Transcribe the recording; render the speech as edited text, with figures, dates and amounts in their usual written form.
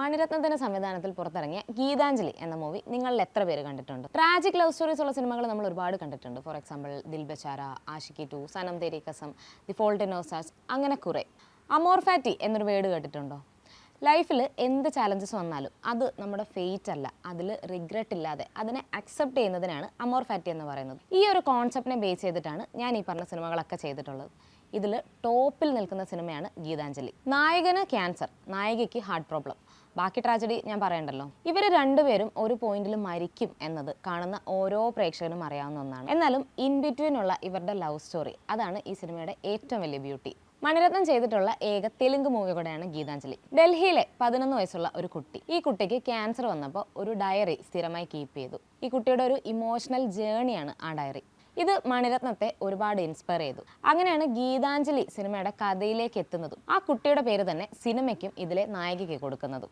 മണിരത്നത്തിന്റെ സംവിധാനത്തിൽ പുറത്തിറങ്ങിയ ഗീതാഞ്ജലി എന്ന മൂവി നിങ്ങളിൽ എത്ര പേര് കണ്ടിട്ടുണ്ട്? ട്രാജിക് ലവ് സ്റ്റോറീസ് ഉള്ള സിനിമകൾ നമ്മൾ ഒരുപാട് കണ്ടിട്ടുണ്ട്. For example Dil Bechara, Aashiqui 2, Sanam Teri Kasam, the fault in our stars, അങ്ങനെ കുറേ. അമോർ ഫാറ്റി എന്നൊരു വേർഡ് കേട്ടിട്ടുണ്ടോ? ലൈഫിൽ എന്ത് ചാലഞ്ചസ് വന്നാലും അത് നമ്മുടെ ഫെയ്റ്റ് അല്ല, അതിൽ റിഗ്രറ്റ് ഇല്ലാതെ അതിനെ അക്സെപ്റ്റ് ചെയ്യുന്നതിനാണ് അമോർ ഫാറ്റി എന്ന് പറയുന്നത്. ഈ ഒരു കോൺസെപ്റ്റിനെ ബേസ് ചെയ്തിട്ടാണ് ഞാൻ ഈ പറഞ്ഞ സിനിമകളൊക്കെ ചെയ്തിട്ടുള്ളത്. ഇതിൽ ടോപ്പിൽ നിൽക്കുന്ന സിനിമയാണ് ഗീതാഞ്ജലി. നായകന് ക്യാൻസർ, നായികയ്ക്ക് ഹാർട്ട് പ്രോബ്ലം. ബാക്കി ട്രാജഡി ഞാൻ പറയണ്ടല്ലോ. ഇവർ രണ്ടുപേരും ഒരു പോയിന്റിൽ മരിക്കും എന്നത് കാണുന്ന ഓരോ പ്രേക്ഷകനും അറിയാവുന്ന ഒന്നാണ്. എന്നാലും ഇൻ ബിറ്റ്വീൻ ഉള്ള ഇവരുടെ ലവ് സ്റ്റോറി, അതാണ് ഈ സിനിമയുടെ ഏറ്റവും വലിയ ബ്യൂട്ടി. മണിരത്നം ചെയ്തിട്ടുള്ള ഏക തെലുങ്ക് മൂവി കൂടെയാണ് ഗീതാഞ്ജലി. ഡൽഹിയിലെ 11 വയസ്സുള്ള ഒരു കുട്ടി, ഈ കുട്ടിക്ക് ക്യാൻസർ വന്നപ്പോൾ ഒരു ഡയറി സ്ഥിരമായി കീപ്പ് ചെയ്തു. ഈ കുട്ടിയുടെ ഒരു ഇമോഷണൽ ജേണിയാണ് ആ ഡയറി. ഇത് മണിരത്നത്തെ ഒരുപാട് ഇൻസ്പയർ ചെയ്തു. അങ്ങനെയാണ് ഗീതാഞ്ജലി സിനിമയുടെ കഥയിലേക്ക് എത്തുന്നതും ആ കുട്ടിയുടെ പേര് തന്നെ സിനിമയ്ക്കും ഇതിലെ നായികയ്ക്ക് കൊടുക്കുന്നതും.